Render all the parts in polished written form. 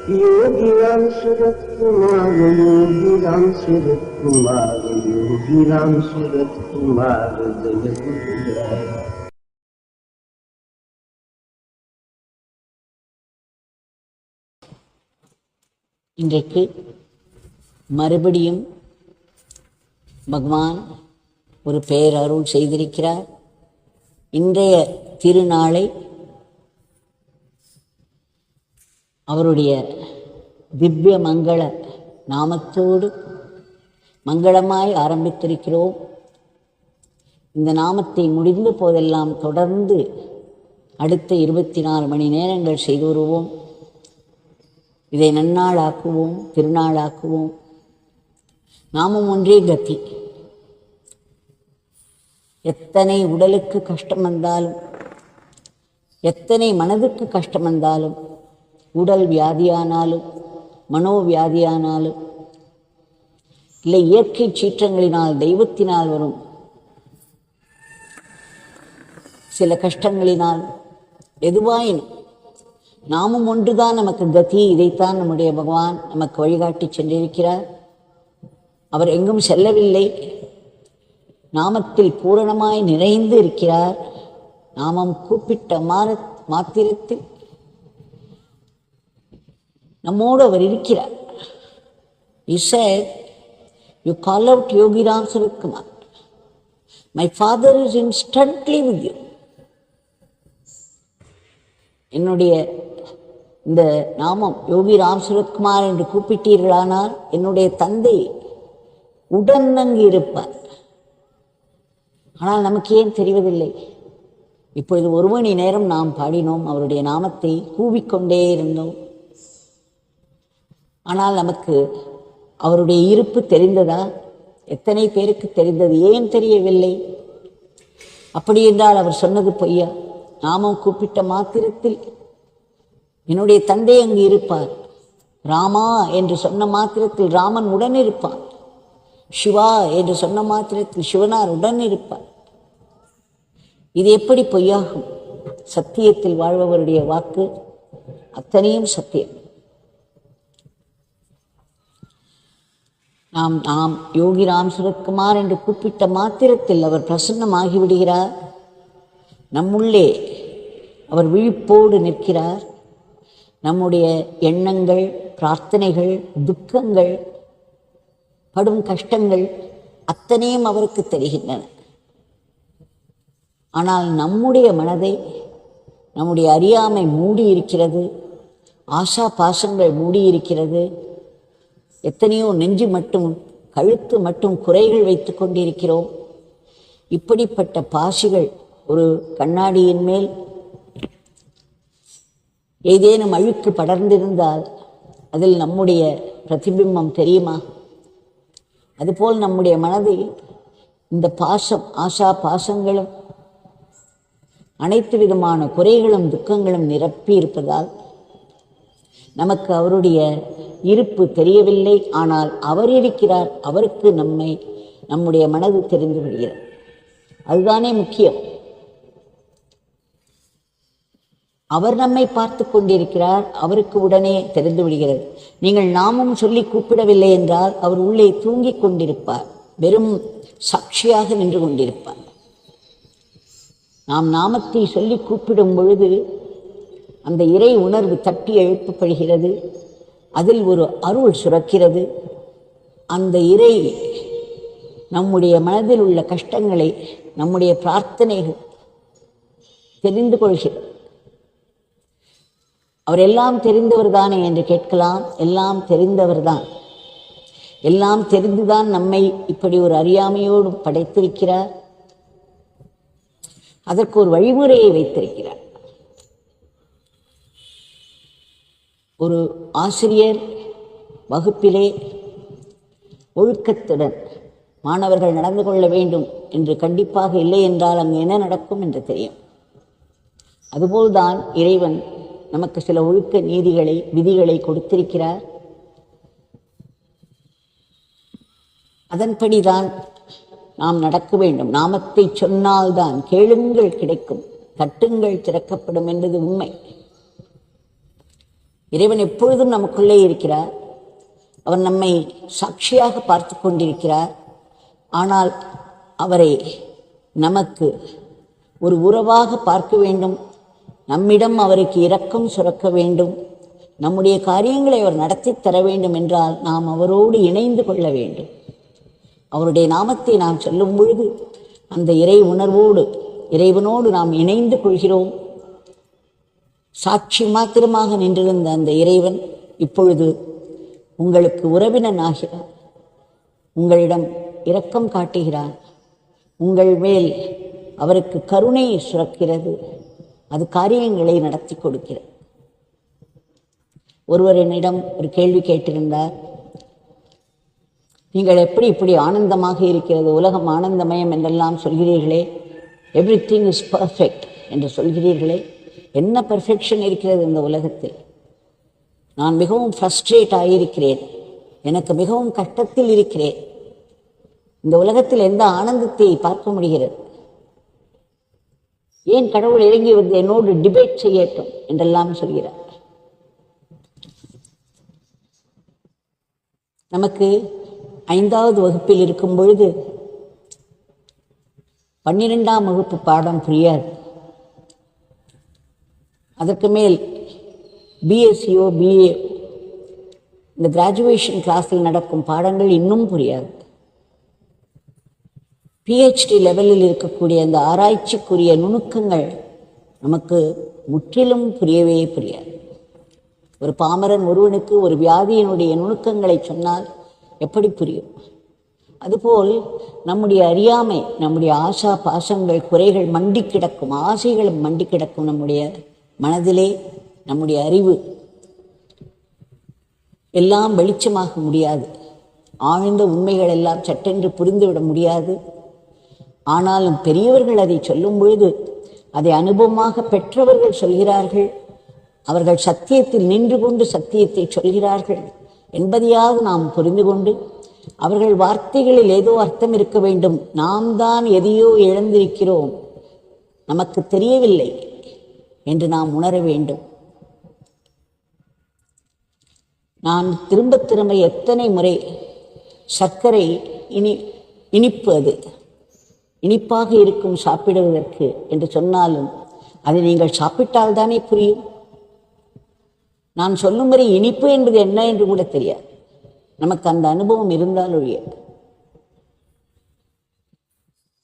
योगीराम सूरत कुमार, योगीराम सूरत कुमार, योगीराम सूरत कुमार जय गुरुराय। இன்றைக்கு மறுபடியும் பகவான் ஒரு பேரருள் செய்திருக்கிறார். இன்றைய திருநாளை அவருடைய திவ்ய மங்கள நாமத்தோடு மங்களமாய் ஆரம்பித்திருக்கிறோம். இந்த நாமத்தை முடிந்த போதெல்லாம் தொடர்ந்து அடுத்த 24 மணி நேரங்கள் செய்து வருவோம். இதை நன்னாளாக்குவோம், திருநாளாக்குவோம். நாமும் ஒன்றே கதி. எத்தனை உடலுக்கு கஷ்டம் வந்தாலும், எத்தனை மனதுக்கு கஷ்டம் வந்தாலும், உடல் வியாதியானாலும் மனோவியாதியானாலும் இல்லை இயற்கை சீற்றங்களினால் தெய்வத்தினால் வரும் சில கஷ்டங்களினால் எதுவாயினும் நாமும் ஒன்றுதான் நமக்கு கதி. இதைத்தான் நம்முடைய பகவான் நமக்கு வழிகாட்டி சென்றிருக்கிறார். அவர் எங்கும் செல்லவில்லை, நாமத்தில் பூரணமாய் நிறைந்து இருக்கிறார். நாமம் கூப்பிட்ட மாத்திரத்தில் நம்மோடு அவர் இருக்கிறார். He said, you call out Yogiram Surat Kumar. My father is instantly with you. என்னுடைய இந்த நாமம் யோகிராம் சுரத்குமார் என்று கூப்பிட்டீர்களானால் என்னுடைய தந்தை உடன் அங்கு இருப்பார். ஆனால் நமக்கு ஏன் தெரிவதில்லை? இப்பொழுது 1 மணி நேரம் நாம் பாடினோம், அவருடைய நாமத்தை கூவிக்கொண்டே இருந்தோம். ஆனால் நமக்கு அவருடைய இருப்பு தெரிந்ததா? எத்தனை பேருக்கு தெரிந்தது? ஏன் தெரியவில்லை? அப்படி என்றால் அவர் சொன்னது பொய்யா? நாமும் கூப்பிட்ட மாத்திரத்தில் என்னுடைய தந்தை அங்கு இருப்பார். ராமா என்று சொன்ன மாத்திரத்தில் ராமன் உடன் இருப்பான். சிவா என்று சொன்ன மாத்திரத்தில் சிவனார் உடன் இருப்பார். இது எப்படி பொய்யாகும்? சத்தியத்தில் வாழ்பவருடைய வாக்கு அத்தனையும் சத்தியம். நாம் யோகிராம் சுரத்குமார் என்று கூப்பிட்ட மாத்திரத்தில் அவர் பிரசன்னமாகிவிடுகிறார். நம்முள்ளே அவர் விழிப்போடு நிற்கிறார். நம்முடைய எண்ணங்கள், பிரார்த்தனைகள், துக்கங்கள், படும் கஷ்டங்கள் அத்தனையும் அவருக்கு தெரிகின்றன. ஆனால் நம்முடைய மனதை நம்முடைய அறியாமை மூடி இருக்கிறது, ஆசா பாசங்கள் மூடி இருக்கிறது. எத்தனையோ நெஞ்சு மட்டும் கழுத்து மட்டும் குறைகள் வைத்து கொண்டிருக்கிறோம். இப்படிப்பட்ட பாசிகள் ஒரு கண்ணாடியின் மேல் ஏதேனும் அழுக்கு படர்ந்திருந்தால் அதில் நம்முடைய பிரதிபிம்பம் தெரியுமா? அதுபோல் நம்முடைய மனதை இந்த பாசம், ஆசா பாசங்களும் அனைத்து விதமான குறைகளும் துக்கங்களும் நிரப்பி இருப்பதால் நமக்கு அவருடைய இருப்பு தெரியவில்லை. ஆனால் அவர் இருக்கிறார். அவருக்கு நம்முடைய மனது தெரிந்து விடுகிறது. அதுதானே முக்கியம். அவர் நம்மை பார்த்து கொண்டிருக்கிறார். அவருக்கு உடனே தெரிந்து விடுகிறது. நீங்கள் நாமும் சொல்லி கூப்பிடவில்லை என்றால் அவர் உள்ளே தூங்கிக் கொண்டிருப்பார், வெறும் சாட்சியாக நின்று கொண்டிருப்பார். நாம் நாமத்தை சொல்லி கூப்பிடும் பொழுது அந்த இறை உணர்வு தட்டி எழுப்பப்படுகிறது. அதில் ஒரு அருள் சுரக்கிறது. அந்த இறை நம்முடைய மனதில் உள்ள கஷ்டங்களை, நம்முடைய பிரார்த்தனைகள் தெரிந்து கொள்கிறார். அவர் எல்லாம் தெரிந்தவர் தானே என்று கேட்கலாம். எல்லாம் தெரிந்தவர் தான். எல்லாம் தெரிந்துதான் நம்மை இப்படி ஒரு அறியாமையோடு படைத்திருக்கிறார். அதற்கு ஒரு வழிமுறையை வைத்திருக்கிறார். ஒரு ஆசிரியர் வகுப்பிலே ஒழுக்கத்துடன் மாணவர்கள் நடந்து கொள்ள வேண்டும் என்று கண்டிப்பாக இல்லை என்றால் அங்கு என்ன நடக்கும் என்று தெரியும். அதுபோல்தான் இறைவன் நமக்கு சில ஒழுக்க நீதிகளை, விதிகளை கொடுத்திருக்கிறார். அதன்படிதான் நாம் நடக்க வேண்டும். நாமத்தை சொன்னால்தான் கேளுங்கள் கிடைக்கும், தட்டுங்கள் திறக்கப்படும் என்பது உண்மை. இறைவன் எப்பொழுதும் நமக்குள்ளே இருக்கிறார். அவர் நம்மை சாட்சியாக பார்த்து கொண்டிருக்கிறார். ஆனால் அவரை நமக்கு ஒரு உறவாக பார்க்க வேண்டும். நம்மிடம் அவருக்கு இரக்கம் சுரக்க வேண்டும். நம்முடைய காரியங்களை அவர் நடத்தி தர வேண்டும் என்றால் நாம் அவரோடு இணைந்து கொள்ள வேண்டும். அவருடைய நாமத்தை நாம் சொல்லும் பொழுது அந்த இறை உணர்வோடு இறைவனோடு நாம் இணைந்து கொள்கிறோம். சாட்சி மாத்திரமாக நின்றிருந்த அந்த இறைவன் இப்பொழுது உங்களுக்கு உறவினன் ஆகிறார். உங்களிடம் இரக்கம் காட்டுகிறார். உங்கள் மேல் அவருக்கு கருணை சுரக்கிறது. அது காரியங்களை நடத்தி கொடுக்கிறது. ஒருவர் என்னிடம் ஒரு கேள்வி கேட்டிருந்தார். நீங்கள் எப்படி இப்படி ஆனந்தமாக இருக்கிறது, உலகம் ஆனந்தமயம் என்றெல்லாம் சொல்கிறீர்களே, எவ்ரிதிங் இஸ் பர்ஃபெக்ட் என்று சொல்கிறீர்களே, என்ன பெர்ஃபெக்ஷன் இருக்கிறது இந்த உலகத்தில்? நான் மிகவும் ஃப்ரஸ்ட்ரேட் ஆகியிருக்கிறேன். எனக்கு மிகவும் கஷ்டத்தில் இருக்கிறேன். இந்த உலகத்தில் எந்த ஆனந்தத்தை பார்க்க முடிகிறது? ஏன் கடவுள் இறங்கி வந்து என்னோடு டிபேட் செய்யட்டும் என்றெல்லாம் சொல்கிறார். நமக்கு 5வது வகுப்பில் இருக்கும் பொழுது 12ஆம் வகுப்பு பாடம் புரியாது. அதற்கு மேல் பிஎஸ்சியோ பிஏ இந்த கிராஜுவேஷன் கிளாஸில் நடக்கும் பாடங்கள் இன்னும் புரியாது. பிஹெச்டி லெவலில் இருக்கக்கூடிய அந்த ஆராய்ச்சிக்குரிய நுணுக்கங்கள் நமக்கு முற்றிலும் புரியவே புரியாது. ஒரு பாமரன் ஒருவனுக்கு ஒரு வியாதியினுடைய நுணுக்கங்களை சொன்னால் எப்படி புரியும்? அதுபோல் நம்முடைய அறியாமை, நம்முடைய ஆசா பாசங்கள், குறைகள் மண்டி கிடக்கும், ஆசைகளும் மண்டி கிடக்கும் நம்முடைய மனதிலே. நம்முடைய அறிவு எல்லாம் வெளிச்சமாக முடியாது. ஆழ்ந்த உண்மைகள் எல்லாம் சட்டென்று புரிந்துவிட முடியாது. ஆனாலும் பெரியவர்கள் அதை சொல்லும் பொழுது அதை அனுபவமாக பெற்றவர்கள் சொல்கிறார்கள். அவர்கள் சத்தியத்தில் நின்று கொண்டு சத்தியத்தை சொல்கிறார்கள் என்பதையாவது நாம் புரிந்து கொண்டு, அவர்கள் வார்த்தைகளில் ஏதோ அர்த்தம் இருக்க வேண்டும். நாம் தான் எதையோ இழந்திருக்கிறோம், நமக்கு தெரியவில்லை என்று நாம் உணர வேண்டும். நான் திரும்ப திரும்ப எத்தனை முறை சர்க்கரை இனிப்பு, அது இனிப்பாக இருக்கும் சாப்பிடுவதற்கு என்று சொன்னாலும் அதை நீங்கள் சாப்பிட்டால் தானே புரியும். நான் சொல்லும் வரை இனிப்பு என்பது என்ன என்று கூட தெரியாது. நமக்கு அந்த அனுபவம் இருந்தால் ஒழிய.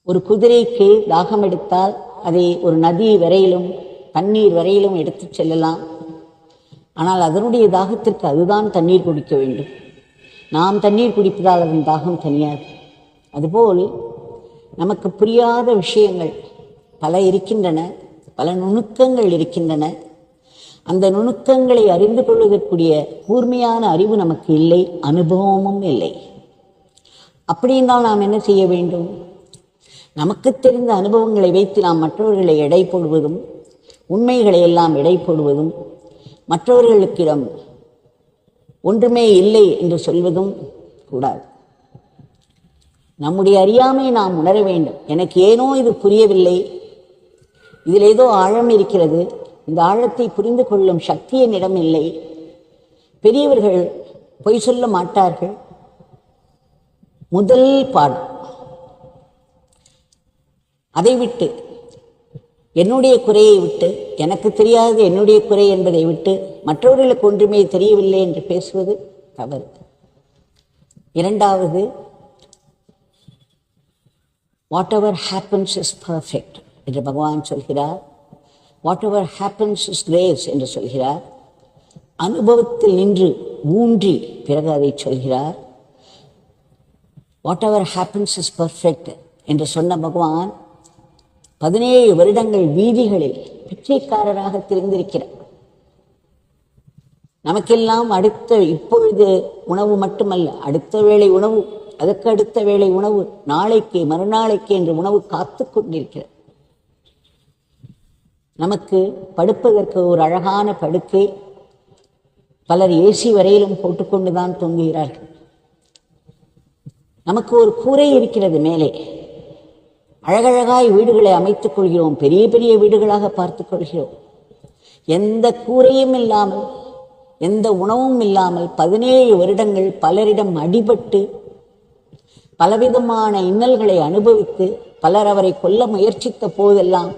ஒரு குதிரைக்கு தாகம் எடுத்தால் அதை ஒரு நதி வரையிலும் தண்ணீர் வரையிலும் எடுத்து செல்லலாம். ஆனால் அதனுடைய தாகத்திற்கு அதுதான் தண்ணீர் குடிக்க வேண்டும். நாம் தண்ணீர் குடிப்பதால் அதன் தாகம் தனியாது. அதுபோல் நமக்கு புரியாத விஷயங்கள் பல இருக்கின்றன, பல நுணுக்கங்கள் இருக்கின்றன. அந்த நுணுக்கங்களை அறிந்து கொள்வதற்குரிய கூர்மையான அறிவு நமக்கு இல்லை, அனுபவமும் இல்லை. அப்படின்னால் நாம் என்ன செய்ய வேண்டும்? நமக்கு தெரிந்த அனுபவங்களை வைத்து நாம் மற்றவர்களை எடை போடுவதும், உண்மைகளை எல்லாம் எடை போடுவதும், மற்றவர்களுக்கிடம் ஒன்றுமே இல்லை என்று சொல்வதும் கூடாது. நம்முடைய அறியாமையை நாம் உணர வேண்டும். எனக்கு ஏனோ இது புரியவில்லை, இதில் ஏதோ ஆழம் இருக்கிறது, இந்த ஆழத்தை புரிந்து கொள்ளும் சக்தி என்னிடம் இல்லை. பெரியவர்கள் பொய் சொல்ல மாட்டார்கள். முதல் பாடம் அதை விட்டு, என்னுடைய குறையை விட்டு, எனக்கு தெரியாது என்னுடைய குறை என்பதை விட்டு மற்றவர்களுக்கு ஒன்றுமே தெரியவில்லை என்று பேசுவது தவறு. இரண்டாவது, what ever happens is perfect என்று பகவான் சொல்கிறார். What ever happens is grace என்று சொல்கிறார். அனுபவத்தில் நின்று ஊன்றி பிறகு அதை சொல்கிறார். What ever happens is perfect என்று சொன்ன பகவான் 17 வருடங்கள் வீதிகளில் பிச்சைக்காரராக திரிந்திருக்கிறார். நமக்கெல்லாம் இப்பொழுது உணவு மட்டுமல்ல, அடுத்த வேளை உணவு, அதற்கு அடுத்த வேளை உணவு, நாளைக்கு மறுநாளைக்கு என்று உணவு காத்து கொண்டிருக்கிறது. நமக்கு படுப்பதற்கு ஒரு அழகான படுக்கை, பலர் ஏசி வரையிலும் போட்டுக்கொண்டுதான் தூங்குகிறார்கள். நமக்கு ஒரு கூரை இருக்கிறது மேலே, அழகழகாய் வீடுகளை அமைத்துக் கொள்கிறோம், பெரிய பெரிய வீடுகளாக பார்த்துக் கொள்கிறோம். எந்த கூரையும் இல்லாமல் எந்த உணவும் இல்லாமல் 17 வருடங்கள் பலரிடம் அடிபட்டு பலவிதமான இன்னல்களை அனுபவித்து பலர் அவரை கொல்ல முயற்சித்த போதெல்லாம்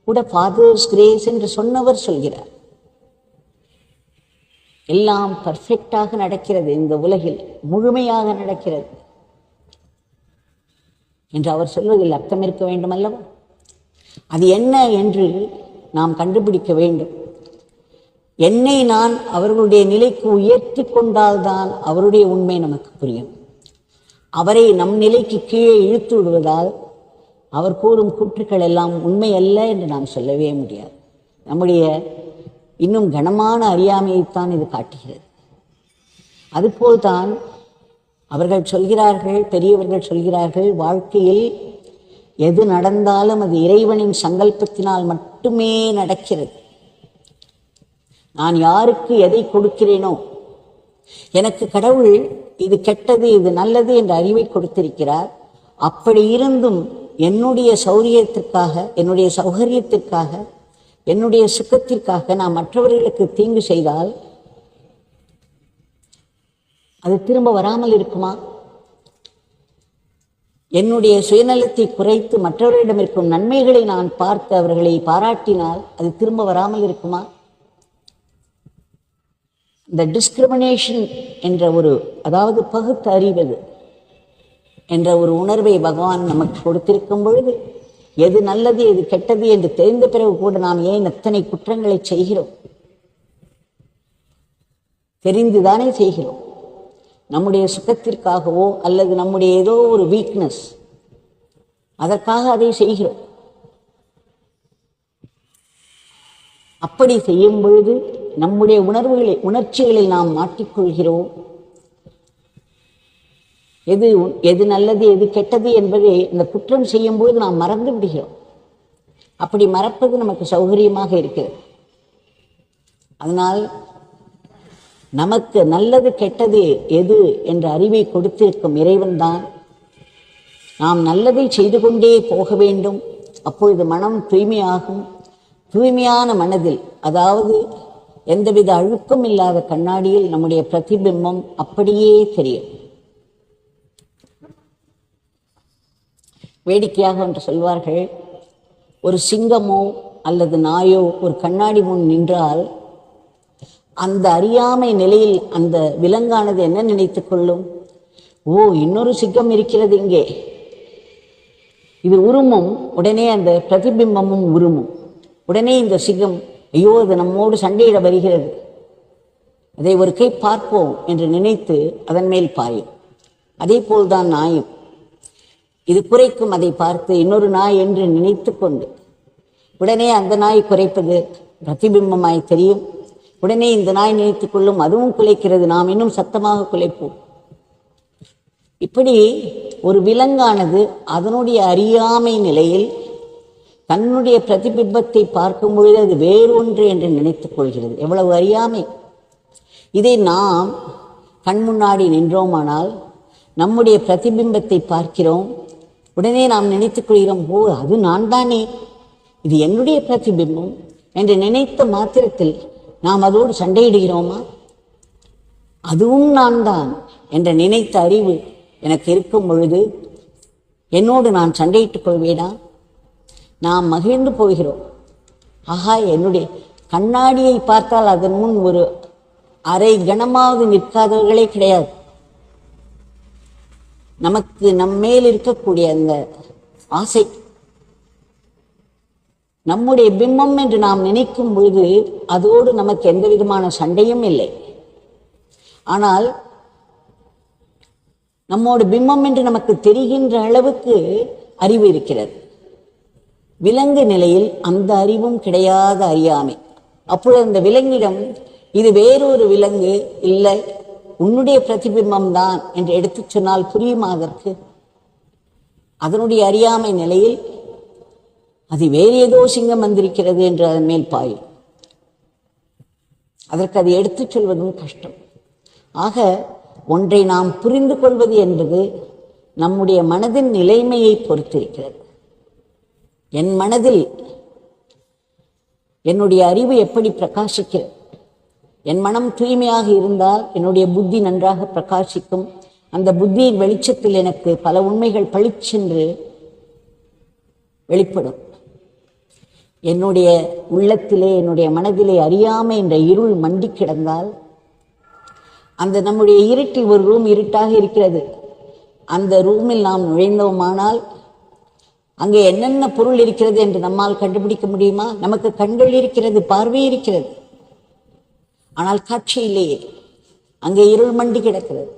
கூட ஃபாதர்ஸ் கிரேஸ் என்று சொன்னவர் சொல்கிறார், எல்லாம் பர்ஃபெக்டாக நடக்கிறது, இந்த உலகில் முழுமையாக நடக்கிறது என்று அவர் சொல்வதில் அர்த்தம் இருக்க வேண்டும் அல்லவா? அது என்ன என்று நாம் கண்டுபிடிக்க வேண்டும். என்னை நான் அவர்களுடைய நிலைக்கு உயர்த்தி கொண்டால்தான் அவருடைய உண்மை நமக்கு புரியும். அவரை நம் நிலைக்கு கீழே இழுத்து விடுவதால் அவர் கூறும் கூற்றுக்கள் எல்லாம் உண்மை அல்ல என்று நாம் சொல்லவே முடியாது. நம்முடைய இன்னும் கனமான அறியாமையைத்தான் இது காட்டுகிறது. அதுபோல்தான் அவர்கள் சொல்கிறார்கள், பெரியவர்கள் சொல்கிறார்கள், வாழ்க்கையில் எது நடந்தாலும் அது இறைவனின் சங்கல்பத்தினால் மட்டுமே நடக்கிறது. நான் யாருக்கு எதை கொடுக்கிறேனோ, எனக்கு கடவுள் இது கெட்டது இது நல்லது என்ற அறிவை கொடுத்திருக்கிறார். அப்படி இருந்தும் என்னுடைய சௌரியத்திற்காக, என்னுடைய சௌகரியத்திற்காக, என்னுடைய சுகத்திற்காக நான் மற்றவர்களுக்கு தீங்கு செய்தால் அது திரும்ப வராமல் இருக்குமா? என்னுடைய சுயநலத்தை குறைத்து மற்றவர்களிடம் இருக்கும் நன்மைகளை நான் பார்த்து அவர்களை பாராட்டினால் அது திரும்ப வராமல் இருக்குமா? இந்த டிஸ்கிரிமினேஷன் என்ற அதாவது பகுத்து அறிவது என்ற ஒரு உணர்வை பகவான் நமக்கு கொடுத்திருக்கும் பொழுது எது நல்லது எது கெட்டது என்று தெரிந்த பிறகு கூட நாம் ஏன் எத்தனை குற்றங்களை செய்கிறோம்? தெரிந்துதானே செய்கிறோம். நம்முடைய சுகத்திற்காகவோ அல்லது நம்முடைய ஏதோ ஒரு வீக்னஸ், அதற்காக அதை செய்கிறோம். அப்படி செய்யும் பொழுது நம்முடைய உணர்ச்சிகளில் நாம் மாட்டிக்கொள்கிறோம். எது நல்லது எது கெட்டது என்பதை இந்த குற்றம் செய்யும் பொழுது நாம் மறந்து விடுகிறோம். அப்படி மறப்பது நமக்கு சௌகரியமாக இருக்கிறது. அதனால் நமக்கு நல்லது கெட்டது எது என்ற அறிவை கொடுத்திருக்கும் இறைவன்தான் நாம் நல்லதை செய்து கொண்டே போக வேண்டும். அப்பொழுது மனம் தூய்மையாகும். தூய்மையான மனதில், அதாவது எந்தவித அழுக்கும் இல்லாத கண்ணாடியில் நம்முடைய பிரதிபிம்பம் அப்படியே தெரியும். வேடிக்கையாக ஒன்று சொல்வார்கள், ஒரு சிங்கமோ அல்லது நாயோ ஒரு கண்ணாடி முன் நின்றால் அந்த அறியாமை நிலையில் அந்த விலங்கானது என்ன நினைத்துக் கொள்ளும்? ஓ, இன்னொரு சிங்கம் இருக்கிறது இங்கே. இது உருமும். உடனே அந்த பிரதிபிம்பமும் உருமும். உடனே இந்த சிங்கம், ஐயோ அது நம்மோடு சண்டையிட வருகிறது, அதை ஒரு கை பார்ப்போம் என்று நினைத்து அதன் மேல் பாயும். அதே போல்தான் நாயும். இது குறைக்கும், அதை பார்த்து இன்னொரு நாய் என்று நினைத்து கொண்டு உடனே அந்த நாய் குறைப்பது பிரதிபிம்பமாய் தெரியும். உடனே இந்த நாய் நினைத்துக் கொள்ளும், அதுவும் குலைக்கிறது, நாம் இன்னும் சத்தமாக குலைப்போம். இப்படி ஒரு விலங்கானது அதனுடைய அறியாமை நிலையில் தன்னுடைய பிரதிபிம்பத்தை பார்க்கும் பொழுது அது வேறொன்று என்று நினைத்துக் கொள்கிறது. எவ்வளவு அறியாமை! இதை நாம் கண் முன்னாடி நின்றோமானால் நம்முடைய பிரதிபிம்பத்தை பார்க்கிறோம். உடனே நாம் நினைத்துக் கொள்கிறோம், ஓ அது நான் தானே, இது என்னுடைய பிரதிபிம்பம் என்று நினைத்த மாத்திரத்தில் நாம் அதோடு சண்டையிடுகிறோமா? அதுவும் நான் தான் என்ற நினைத்த அறிவு எனக்கு இருக்கும் பொழுது என்னோடு நான் சண்டையிட்டுக் கொள்வேனா? நாம் மகிழ்ந்து போகிறோம். ஆஹா, என்னுடைய கண்ணாடியை பார்த்தால் அதன் முன் ஒரு அரை கணமாவது நிற்காதவர்களே கிடையாது. நமக்கு நம்மேல் இருக்கக்கூடிய அந்த ஆசை, நம்முடைய பிம்பம் என்று நாம் நினைக்கும் பொழுது அதோடு நமக்கு எந்த விதமான சண்டையும் இல்லை. ஆனால் நம்மோட பிம்பம் என்று நமக்கு தெரிகின்ற அளவுக்கு அறிவு இருக்கிறது. விலங்கு நிலையில் அந்த அறிவும் கிடையாத அறியாமை. அப்பொழுது அந்த விலங்கிடம் இது வேறொரு விலங்கு இல்லை, உன்னுடைய பிரதிபிம்பம் தான் என்று எடுத்து சொன்னால் புரியுமா? அதற்கு அதனுடைய அறியாமை நிலையில் அது வேறு ஏதோ சிங்கம் வந்திருக்கிறது என்று அதன் மேல் பாயும். அதற்கு அதை எடுத்துச் சொல்வதும் கஷ்டம். ஆக ஒன்றை நாம் புரிந்து கொள்வது என்பது நம்முடைய மனதின் நிலைமையை பொறுத்திருக்கிறது. என் மனதில் என்னுடைய அறிவு எப்படி பிரகாசிக்கிறது, என் மனம் தூய்மையாக இருந்தால் என்னுடைய புத்தி நன்றாக பிரகாசிக்கும். அந்த புத்தியின் வெளிச்சத்தில் எனக்கு பல உண்மைகள் பளிச்சென்று வெளிப்படும். என்னுடைய உள்ளத்திலே, என்னுடைய மனதிலே அறியாமை என்ற இருள் மண்டி கிடந்தால், அந்த நம்முடைய இருட்டில் ஒரு ரூம் இருட்டாக இருக்கிறது, அந்த ரூமில் நாம் நுழைந்தோமானால் அங்கே என்னென்ன பொருள் இருக்கிறது என்று நம்மால் கண்டுபிடிக்க முடியுமா? நமக்கு கண்கள் இருக்கிறது, பார்வை இருக்கிறது, ஆனால் காட்சி இல்லையே. அங்கே இருள் மண்டி கிடக்கிறது.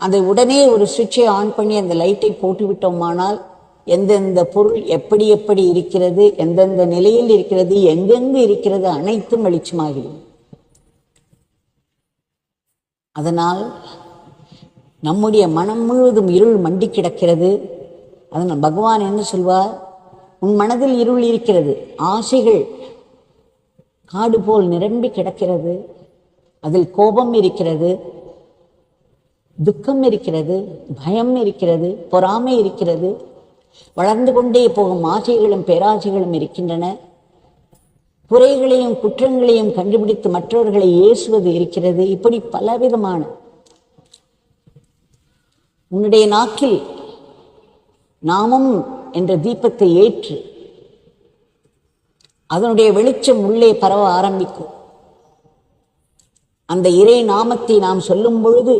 அதை உடனே ஒரு சுவிட்சை ஆன் பண்ணி அந்த லைட்டை போட்டு விட்டோமானால் எந்தெந்த பொருள் எப்படி எப்படி இருக்கிறது, எந்தெந்த நிலையில் இருக்கிறது, எங்கெங்கு இருக்கிறது, அனைத்தும் வெளிச்சமாகிடும். அதனால் நம்முடைய மனம் முழுவதும் இருள் மண்டி கிடக்கிறது. அதனால் பகவான் என்ன சொல்வார்? உன் மனதில் இருள் இருக்கிறது, ஆசைகள் காடு போல் நிரம்பி கிடக்கிறது, அதில் கோபம் இருக்கிறது, துக்கம் இருக்கிறது, பயம் இருக்கிறது, பொறாமை இருக்கிறது, வளர்ந்து கொண்டே போகும் ஆசைகளும் பேராசைகளும் இருக்கின்றன, குறைகளையும் குற்றங்களையும் கண்டுபிடித்து மற்றவர்களை ஏசுவது இருக்கிறது. இப்படி பலவிதமான உன்னுடைய நாக்கில் நாமம் என்ற தீபத்தை ஏற்று அதனுடைய வெளிச்சம் உள்ளே பரவ ஆரம்பிக்கும். அந்த இறை நாமத்தை நாம் சொல்லும் பொழுது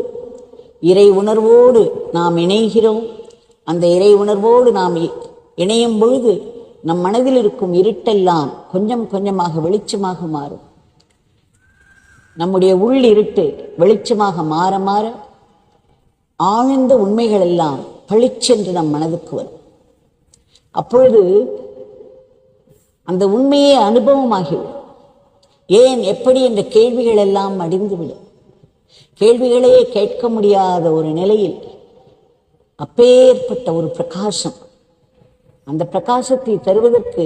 இறை உணர்வோடு நாம் இணைகிறோம். அந்த இறை உணர்வோடு நாம் இணையும் பொழுது நம் மனதில் இருக்கும் இருட்டெல்லாம் கொஞ்சம் கொஞ்சமாக வெளிச்சமாக மாறும். நம்முடைய உள் இருட்டு வெளிச்சமாக மாற மாற ஆழ்ந்த உண்மைகள் எல்லாம் பளிச்சென்று நம் மனதுக்கு வரும். அப்பொழுது அந்த உண்மையே அனுபவமாகிவிடும். ஏன், எப்படி என்ற கேள்விகள் எல்லாம் அடிந்துவிடும். கேள்விகளையே கேட்க முடியாத ஒரு நிலையில் அப்பேற்பட்ட ஒரு பிரகாசம், அந்த பிரகாசத்தை தருவதற்கு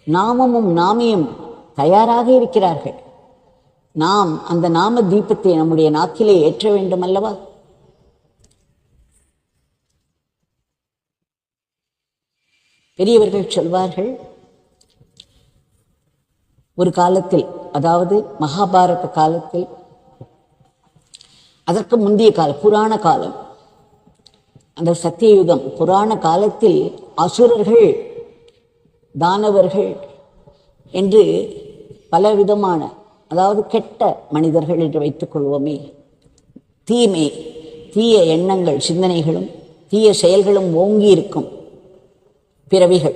நாமமும் நாமியும் தயாராக இருக்கிறார்கள். நாம் அந்த நாம தீபத்தை நம்முடைய நாக்கிலே ஏற்ற வேண்டும் அல்லவா? பெரியவர்கள் சொல்வார்கள், ஒரு காலத்தில், அதாவது மகாபாரத காலத்தில், அதற்கு முந்தைய காலம், புராண காலம், அந்த சத்தியயுகம், புராண காலத்தில் அசுரர்கள், தானவர்கள் என்று பலவிதமான, அதாவது கெட்ட மனிதர்கள் என்று வைத்துக் கொள்வோமே, தீமை, தீய எண்ணங்கள், சிந்தனைகளும் தீய செயல்களும் ஓங்கி இருக்கும் பிறவிகள்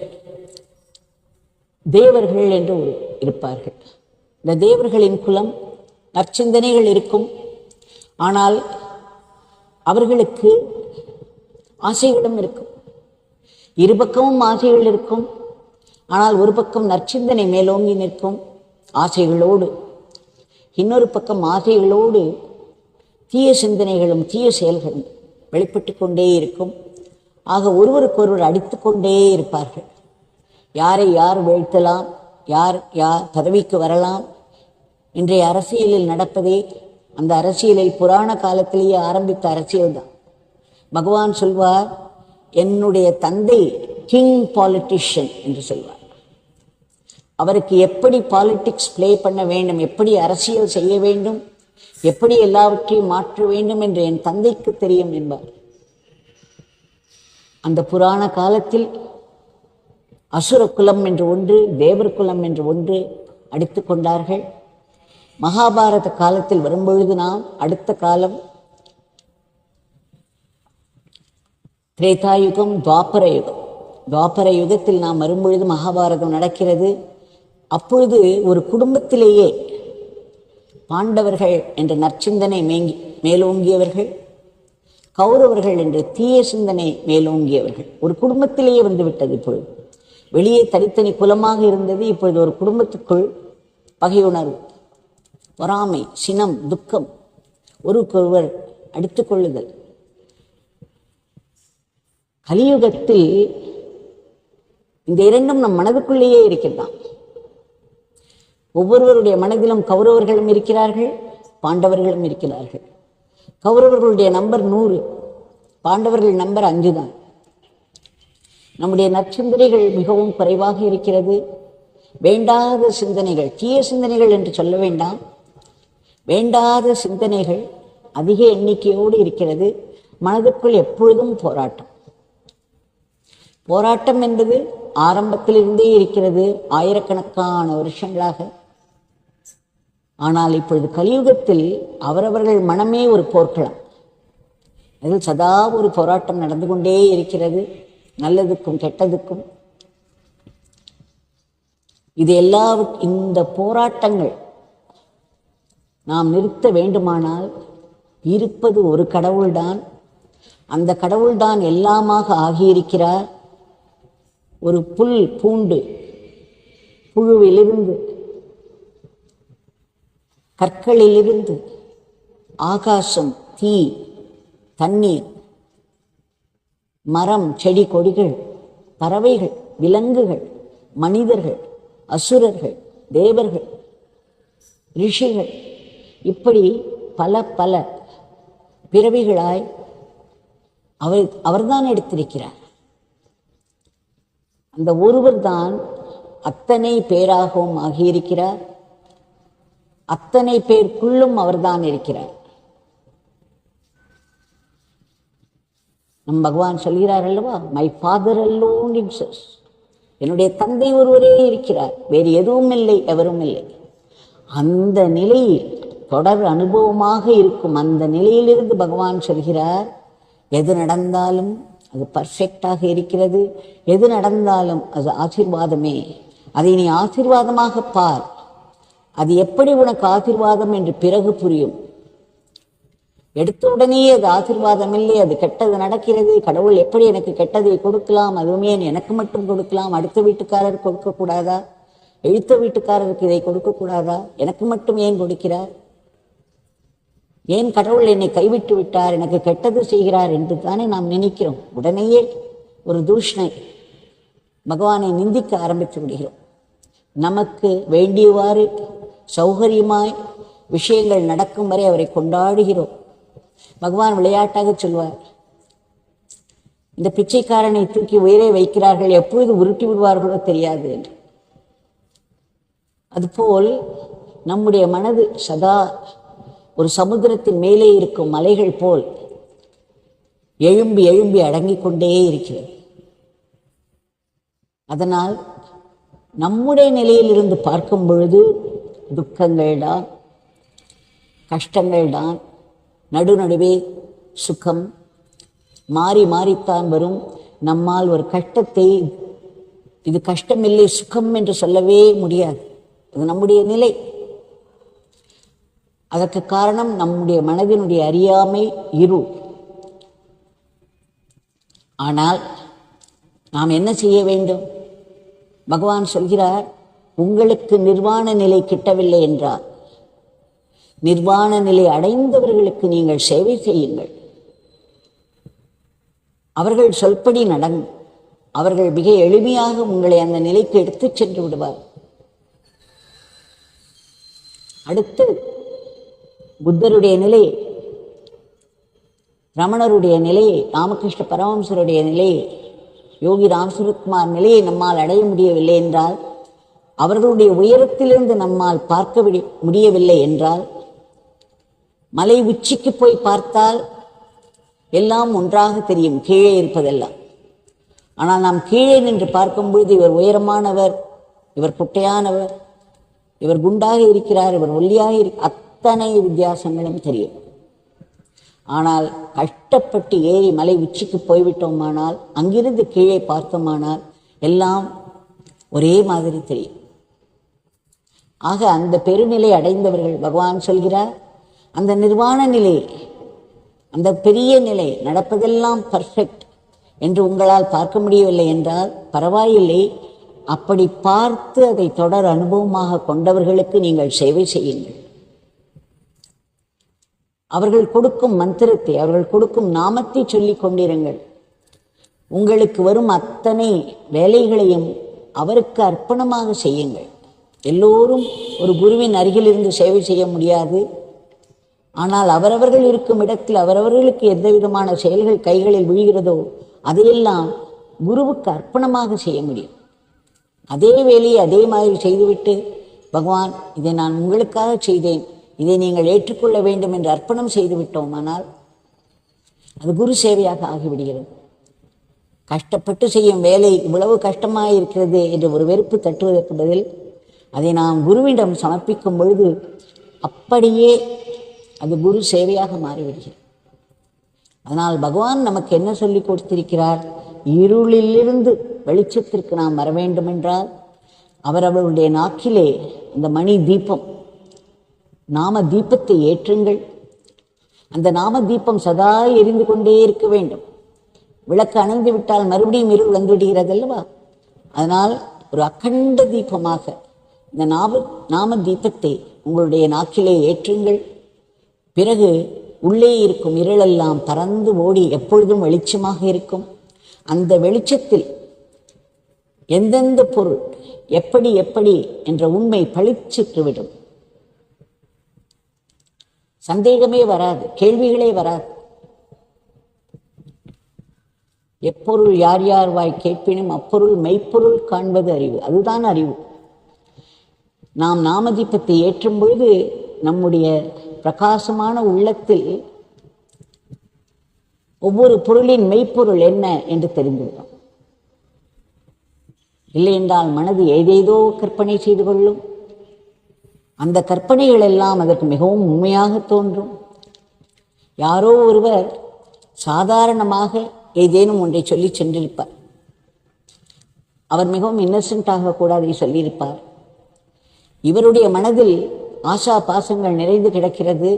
தேவர்கள் என்று இருப்பார்கள். இந்த தேவர்களின் குலம் நற்சிந்தனைகள் இருக்கும். ஆனால் அவர்களுக்கு ஆசைகளும் இருக்கும். இருபக்கமும் ஆசைகள் இருக்கும். ஆனால் ஒரு பக்கம் நற்சிந்தனை மேலோங்கி நிற்கும் ஆசைகளோடு, இன்னொரு பக்கம் ஆசைகளோடு தீய சிந்தனைகளும் தீய செயல்களும் வெளிப்பட்டு கொண்டே இருக்கும். ஆக ஒருவருக்கொருவர் அடித்து கொண்டே இருப்பார்கள். யாரை யார் வீழ்த்தலாம், யார் யார் பதவிக்கு வரலாம். இன்றைய அரசியலில் நடப்பதே அந்த அரசியலில் புராண காலத்திலேயே ஆரம்பித்த அரசியல் தான். பகவான் சொல்வார், என்னுடைய தந்தை கிங் பாலிட்டிஷியன் என்று சொல்வார். அவருக்கு எப்படி பாலிடிக்ஸ் பிளே பண்ண வேண்டும், எப்படி அரசியல் செய்ய வேண்டும், எப்படி எல்லாவற்றையும் மாற்ற வேண்டும் என்று என் தந்தைக்கு தெரியும் என்பார். அந்த புராண காலத்தில் அசுர குலம் என்று ஒன்று, தேவர் குலம் என்று ஒன்று அடித்து கொண்டார்கள். மகாபாரத காலத்தில் வரும்பொழுது நாம் அடுத்த காலம் திரேதாயுகம், துவாபர யுகம். துவாபர யுகத்தில் நாம் வரும்பொழுது மகாபாரதம் நடக்கிறது. அப்பொழுது ஒரு குடும்பத்திலேயே பாண்டவர்கள் என்ற நற்சிந்தனை மேலோங்கியவர்கள், கௌரவர்கள் என்ற தீய சிந்தனை மேலோங்கியவர்கள் ஒரு குடும்பத்திலேயே வந்துவிட்டது. இப்பொழுது வெளியே தனித்தனி குலமாக இருந்தது, இப்பொழுது ஒரு குடும்பத்துக்குள் பகையுணர்வு, பொறாமை, சினம், துக்கம், ஒருவருக்கொருவர் அடித்துக் கொள்ளுதல். கலியுகத்தில் இந்த இரண்டும் நம் மனதுக்குள்ளேயே இருக்கின்றான். ஒவ்வொருவருடைய மனதிலும் கௌரவர்களும் இருக்கிறார்கள், பாண்டவர்களும் இருக்கிறார்கள். கௌரவர்களுடைய நம்பர் 100, பாண்டவர்கள் நம்பர் 5 தான். நம்முடைய நற்சிந்தனைகள் மிகவும் குறைவாக இருக்கிறது. வேண்டாத சிந்தனைகள், தீய சிந்தனைகள் என்று சொல்ல வேண்டாம், வேண்டாத சிந்தனைகள் அதிக எண்ணிக்கையோடு இருக்கிறது. மனதுக்குள் எப்பொழுதும் போராட்டம். போராட்டம் என்பது ஆரம்பத்திலிருந்தே இருக்கிறது, ஆயிரக்கணக்கான வருஷங்களாக. ஆனால் இப்பொழுது கலியுகத்தில் அவரவர்கள் மனமே ஒரு போர்க்களம். அதில் சதா ஒரு போராட்டம் நடந்து கொண்டே இருக்கிறது, நல்லதுக்கும் கெட்டதுக்கும். இது இந்த போராட்டங்கள் நாம் நிறுத்த வேண்டுமானால் இருப்பது ஒரு கடவுள்தான். அந்த கடவுள்தான் எல்லாமாக ஆகியிருக்கிறார். ஒரு புல் பூண்டு புழுவிலிருந்து, கற்களிலிருந்து, ஆகாசம், தீ, தண்ணீர், மரம், செடி கொடிகள், பறவைகள், விலங்குகள், மனிதர்கள், அசுரர்கள், தேவர்கள், ரிஷிகள், இப்படி பல பல பிறவிகளாய் அவர்தான் எடுத்திருக்கிறார். அந்த ஒருவர் தான் அத்தனை பேராகவும் ஆகியிருக்கிறார். அத்தனை பேருக்குள்ளும் அவர்தான் இருக்கிறார். நம் பகவான் சொல்கிறார் அல்லவா, மை ஃபாதர் alone exists. என்னுடைய தந்தை ஒருவரே இருக்கிறார், வேறு எதுவும் இல்லை, எவரும் இல்லை. அந்த நிலையில் தொடர் அனுபவமாக இருக்கும் அந்த நிலையிலிருந்து பகவான் சொல்கிறார், எது நடந்தாலும் அது பர்ஃபெக்டாக இருக்கிறது, எது நடந்தாலும் அது ஆசீர்வாதமே, அதை நீ ஆசீர்வாதமாக பார். அது எப்படி உனக்கு ஆசீர்வாதம் என்று பிறகு புரியும். எடுத்த உடனே அது ஆசீர்வாதம் இல்லை, அது கெட்டது நடக்கிறது, கடவுள் எப்படி எனக்கு கெட்டதை கொடுக்கலாம், அதுவுமே எனக்கு மட்டும் கொடுக்கலாம், அடுத்த வீட்டுக்காரர் கொடுக்கக்கூடாதா, எழுத்த வீட்டுக்காரருக்கு இதை கொடுக்கக்கூடாதா, எனக்கு மட்டும் ஏன் கொடுக்கிறார், ஏன் கடவுள் என்னை கைவிட்டு விட்டார், எனக்கு கெட்டது செய்கிறார் என்று தானே நாம் நினைக்கிறோம். உடனேயே ஒரு தூஷ்ணை, பகவானை நிந்திக்க ஆரம்பித்து விடுகிறோம். நமக்கு வேண்டியவாறு சௌகரியமாய் விஷயங்கள் நடக்கும் வரை அவரை கொண்டாடுகிறோம். பகவான் விளையாட்டாக சொல்வார், இந்த பிச்சைக்காரனை தூக்கி உயிரை வைக்கிறார்கள், எப்பொழுது உருட்டி விடுவார்களோ தெரியாது என்று. அதுபோல் நம்முடைய மனது சதா ஒரு சமுத்திரத்தின் மேலே இருக்கும் மலைகள் போல் எழும்பி எழும்பி அடங்கிக் கொண்டே இருக்கிறது. அதனால் நம்முடைய நிலையிலிருந்து பார்க்கும் பொழுது துக்கங்கள் தான், கஷ்டங்கள் தான், நடுநடுவே சுகம் மாறி மாறித்தான் வரும். நம்மால் ஒரு கஷ்டத்தை இது கஷ்டமில்லை சுகம் என்று சொல்லவே முடியாது. அது நம்முடைய நிலை. அதற்கு காரணம் நம்முடைய மனதினுடைய அறியாமை, இருள். ஆனால் நாம் என்ன செய்ய வேண்டும்? பகவான் சொல்கிறார், உங்களுக்கு நிர்வாண நிலை கிட்டவில்லை என்றார், நிர்வாண நிலை அடைந்தவர்களுக்கு நீங்கள் சேவை செய்யுங்கள். அவர்கள் சொல்படி நடங்க. அவர்கள் மிக எளிமையாக உங்களை அந்த நிலைக்கு எடுத்துச் சென்று விடுவார். அடுத்து புத்தருடைய நிலை, ரமணருடைய நிலையை, ராமகிருஷ்ண பரமஹம்சருடைய நிலையை, யோகி ராமசுரத்குமார் நிலையை நம்மால் அடைய முடியவில்லை என்றால், அவர்களுடைய உயரத்திலிருந்து நம்மால் பார்க்க முடியவில்லை என்றால், மலை உச்சிக்கு போய் பார்த்தால் எல்லாம் ஒன்றாக தெரியும், கீழே இருப்பதெல்லாம். ஆனால் நாம் கீழே நின்று பார்க்கும்பொழுது இவர் உயரமானவர், இவர் குட்டையானவர், இவர் குண்டாக இருக்கிறார், இவர் ஒல்லியாக அத்தனை வித்தியாசங்களும் தெரியும். ஆனால் கஷ்டப்பட்டு ஏறி மலை உச்சிக்கு போய்விட்டோமானால், அங்கிருந்து கீழே பார்த்தோமானால் எல்லாம் ஒரே மாதிரி தெரியும். ஆக அந்த பெருநிலை அடைந்தவர்கள், பகவான் சொல்கிறார், அந்த நிர்வாண நிலை, அந்த பெரிய நிலை, நடப்பதெல்லாம் பர்ஃபெக்ட் என்று உங்களால் பார்க்க முடியவில்லை என்றால் பரவாயில்லை. அப்படி பார்த்து அதை தொடர் அனுபவமாக கொண்டவர்களுக்கு நீங்கள் சேவை செய்யுங்கள். அவர்கள் கொடுக்கும் மந்திரத்தை, அவர்கள் கொடுக்கும் நாமத்தை சொல்லிக் கொண்டிருங்கள். உங்களுக்கு வரும் அத்தனை வேலைகளையும் அவருக்கு அர்ப்பணமாக செய்யுங்கள். எல்லோரும் ஒரு குருவின் அருகில் இருந்து சேவை செய்ய முடியாது. ஆனால் அவரவர்கள் இருக்கும் இடத்தில் அவரவர்களுக்கு எந்த விதமான செயல்கள் கைகளில் விழுகிறதோ அதையெல்லாம் குருவுக்கு அர்ப்பணமாக செய்ய முடியும். அதே வேலையை அதே மாதிரி செய்துவிட்டு, பகவான் இதை நான் உங்களுக்காக செய்தேன், இதை நீங்கள் ஏற்றுக்கொள்ள வேண்டும் என்று அர்ப்பணம் செய்து விட்டோமானால் அது குரு சேவையாக ஆகிவிடுகிறது. கஷ்டப்பட்டு செய்யும் வேலை இவ்வளவு கஷ்டமாக இருக்கிறது என்று ஒரு வெறுப்பு தட்டுவதற்கு பதில் அதை நாம் குருவிடம் சமர்ப்பிக்கும் பொழுது அப்படியே அது குரு சேவையாக மாறிவிடுகிறது. அதனால் பகவான் நமக்கு என்ன சொல்லி கொடுத்திருக்கிறார்? இருளிலிருந்து வெளிச்சத்திற்கு நாம் வர வேண்டும் என்றால் அவரவருடைய நாக்கிலே அந்த மணி தீபம், நாம தீபத்தை ஏற்றுங்கள். அந்த நாம தீபம் சதா எரிந்து கொண்டே இருக்க வேண்டும். விளக்கு அணைந்து விட்டால் மறுபடியும் இருள் வந்துவிடுகிறது அல்லவா? அதனால் ஒரு அகண்ட தீபமாக இந்த நாம தீபத்தை உங்களுடைய நாக்கிலே ஏற்றுங்கள். பிறகு உள்ளே இருக்கும் இருளெல்லாம் பறந்து ஓடி எப்பொழுதும் வெளிச்சமாக இருக்கும். அந்த வெளிச்சத்தில் எந்தெந்த பொருள் எப்படி எப்படி என்ற உண்மை பளிச்சிட்டுவிடும். சந்தேகமே வராது, கேள்விகளே வராது. எப்பொருள் யார் யார் வாய் கேட்பினும் அப்பொருள் மெய்ப்பொருள் காண்பது அறிவு. அதுதான் அறிவு. நாம் நாமதீபத்தை ஏற்றும் பொழுது நம்முடைய பிரகாசமான உள்ளத்தில் ஒவ்வொரு பொருளின் மெய்ப்பொருள் என்ன என்று தெரிந்துவிடும். இல்லை என்றால் மனது ஏதேதோ கற்பனை செய்து கொள்ளும். அந்த கற்பனைகள் எல்லாம் அதற்கு மிகவும் உண்மையாக தோன்றும். யாரோ ஒருவர் சாதாரணமாக ஏதேனும் ஒன்றை சொல்லி சென்றிருப்பார். அவர் மிகவும் இன்னசென்ட்டாக கூட அதை சொல்லியிருப்பார். இவருடைய மனதில் ஆசா பாசங்கள் நிறைந்து கிடக்கிறது.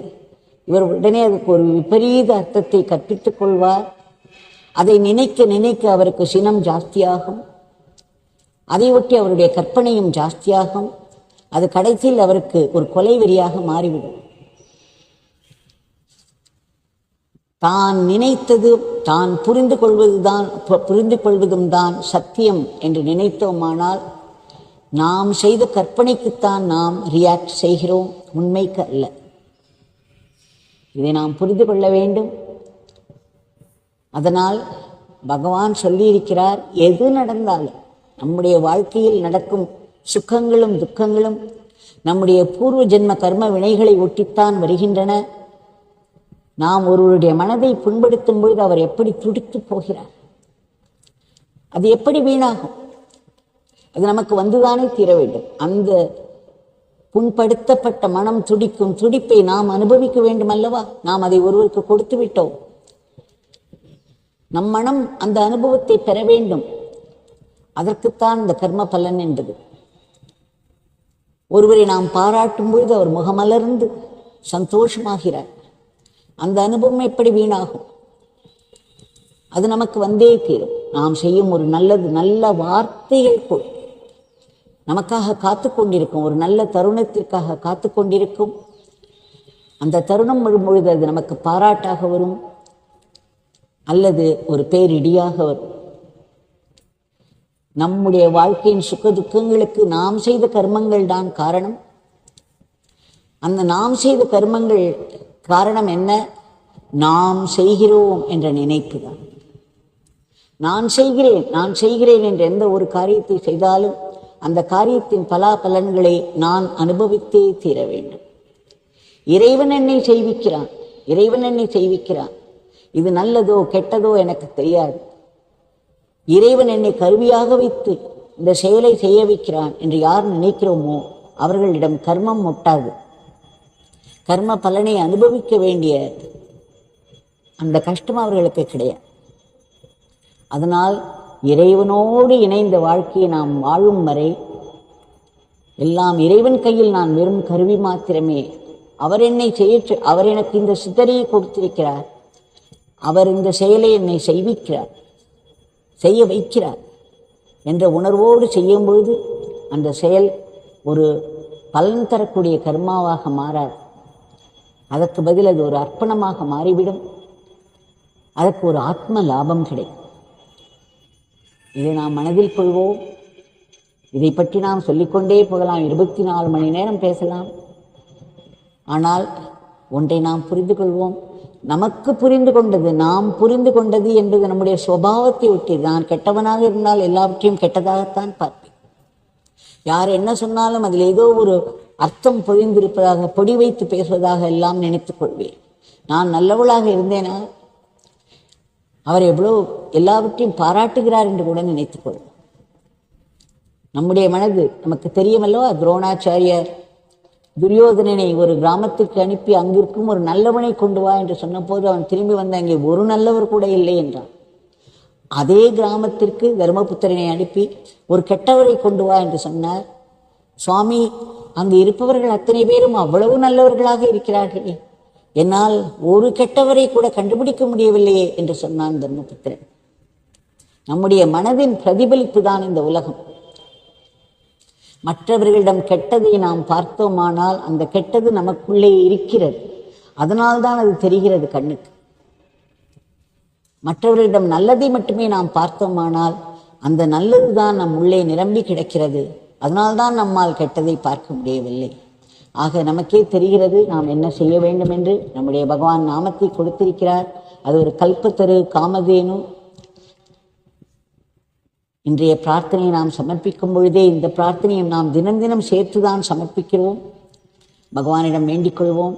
இவர் உடனே அதுக்கு ஒரு விபரீத அர்த்தத்தை கற்பித்துக் கொள்வார். அதை நினைக்க நினைக்க அவருக்கு சினம் ஜாஸ்தியாகும். அதை ஒட்டி அவருடைய கற்பனையும் ஜாஸ்தியாகும். அது கடைசியில் அவருக்கு ஒரு கொலை வெறியாக மாறிவிடும். தான் நினைத்தது தான் புரிந்து கொள்வதும் தான் சத்தியம் என்று நினைத்தோமானால் நாம் செய்த கற்பனைக்குத்தான் நாம் ரியாக்ட் செய்கிறோம், உண்மைக்கு அல்ல. இதை நாம் புரிந்து கொள்ள வேண்டும். அதனால் பகவான் சொல்லியிருக்கிறார், எது நடந்தாலும் நம்முடைய வாழ்க்கையில் நடக்கும் சுகங்களும் துக்கங்களும் நம்முடைய பூர்வ ஜென்ம கர்ம வினைகளை ஒட்டித்தான் வருகின்றன. நாம் ஒருவருடைய மனதை புண்படுத்தும் பொழுது அவர் எப்படி துடித்து போகிறார், அது எப்படி வீணாகும்? அது நமக்கு வந்துதானே தீர வேண்டும். அந்த புண்படுத்தப்பட்ட மனம் துடிக்கும் துடிப்பை நாம் அனுபவிக்க வேண்டும் அல்லவா? நாம் அதை ஒருவருக்கு கொடுத்து விட்டோம். நம் மனம் அந்த அனுபவத்தை பெற வேண்டும். அதற்குத்தான் இந்த கர்ம பலன் என்பது. ஒருவரை நாம் பாராட்டும் பொழுது அவர் முகமலர்ந்து சந்தோஷமாகிறார். அந்த அனுபவம் எப்படி வீணாகும்? அது நமக்கு வந்தே தீரும். நாம் செய்யும் ஒரு நல்ல வார்த்தைகள் கூட நமக்காக காத்து கொண்டிருக்கும், ஒரு நல்ல தருணத்திற்காக காத்து கொண்டிருக்கும். அந்த தருணம் வரும்பொழுது அது நமக்கு பாராட்டாக வரும் அல்லது ஒரு பேரிடியாக வரும். நம்முடைய வாழ்க்கையின் சுக துக்கங்களுக்கு நாம் செய்த கர்மங்கள் தான் காரணம். அந்த நாம் செய்த கர்மங்கள் காரணம் என்ன? நாம் செய்கிறோம் என்ற நினைப்பு தான். நான் செய்கிறேன் என்ற எந்த ஒரு காரியத்தை செய்தாலும் அந்த காரியத்தின் பலாபலன்களை நான் அனுபவித்தே தீர வேண்டும். இறைவன் என்னை செய்விக்கிறான். இது நல்லதோ கெட்டதோ எனக்கு தெரியாது. இறைவன் என்னை கருவியாக வைத்து இந்த செயலை செய்ய வைக்கிறான் என்று யார் நினைக்கிறோமோ அவர்களிடம் கர்மம் ஒட்டாது. கர்ம பலனை அனுபவிக்க வேண்டிய அந்த கஷ்டம் அவர்களுக்கு கிடையாது. அதனால் இறைவனோடு இணைந்த வாழ்க்கையை நாம் வாழும் வரை எல்லாம் இறைவன் கையில் நான் வெறும் கருவி மாத்திரமே. அவர் எனக்கு இந்த சித்தரையை கொடுத்திருக்கிறார். அவர் இந்த செயலை என்னை செய்ய வைக்கிறார் என்ற உணர்வோடு செய்யும் பொழுது அந்த செயல் ஒரு பலன் தரக்கூடிய கர்மாவாக மாறாது. அதற்கு பதில் அது ஒரு அர்ப்பணமாக மாறிவிடும். அதற்கு ஒரு ஆத்ம லாபம் கிடைக்கும். இதை நாம் மனதில் கொள்வோம். இதை பற்றி நாம் சொல்லிக்கொண்டே போகலாம். 24 மணி நேரம் பேசலாம். ஆனால் ஒன்றை நாம் புரிந்து கொள்வோம். நமக்கு புரிந்து கொண்டது, நாம் புரிந்து கொண்டது என்பது நம்முடைய சுபாவத்தை ஒட்டி. நான் கெட்டவனாக இருந்தால் எல்லாவற்றையும் கெட்டதாகத்தான் பார்ப்பேன். யார் என்ன சொன்னாலும் அதில் ஏதோ ஒரு அர்த்தம் பொழிந்திருப்பதாக, பொடி வைத்து பேசுவதாக எல்லாம் நினைத்துக் கொள்வேன். நான் நல்லவளாக இருந்தேனா அவர் எவ்வளோ எல்லாவற்றையும் பாராட்டுகிறார் என்று கூட நினைத்துக் கொள்வேன். நம்முடைய மனது நமக்கு தெரியுமல்லவா, துரோணாச்சாரியார் துரியோதனனை ஒரு கிராமத்துக்கு அனுப்பி அங்கிருக்கும் ஒரு நல்லவனை கொண்டு வா என்று சொன்னபோது அவன் திரும்பி வந்த அங்கே ஒரு நல்லவர் கூட இல்லை என்றான். அதே கிராமத்திற்கு தர்மபுத்திரனை அனுப்பி ஒரு கெட்டவரை கொண்டு வா என்று சொன்னார். சுவாமி, அங்கு இருப்பவர்கள் அத்தனை பேரும் அவ்வளவு நல்லவர்களாக இருக்கிறார்களே, என்னால் ஒரு கெட்டவரை கூட கண்டுபிடிக்க முடியவில்லையே என்று சொன்னான் தர்மபுத்திரன். நம்முடைய மனதின் பிரதிபலிப்பு தான் இந்த உலகம். மற்றவர்களிடம் கெட்டதை நாம் பார்த்தோமானால் அந்த கெட்டது நமக்குள்ளே இருக்கிறது, அதனால்தான் அது தெரிகிறது கண்ணுக்கு. மற்றவர்களிடம் நல்லதை மட்டுமே நாம் பார்த்தோமானால் அந்த நல்லது தான் நம் உள்ளே நிரம்பி கிடக்கிறது, அதனால்தான் நம்மால் கெட்டதை பார்க்க முடியவில்லை. ஆக நமக்கே தெரிகிறது நாம் என்ன செய்ய வேண்டும் என்று. நம்முடைய பகவான் நாமத்தை கொடுத்திருக்கிறார். அது ஒரு கல்பத்தரு காமதேனு. இன்றைய பிரார்த்தனையை நாம் சமர்ப்பிக்கும் பொழுதே இந்த பிரார்த்தனையை நாம் தினம் தினம் சேர்த்துதான் சமர்ப்பிக்கிறோம். பகவானிடம் வேண்டிக் கொள்வோம்.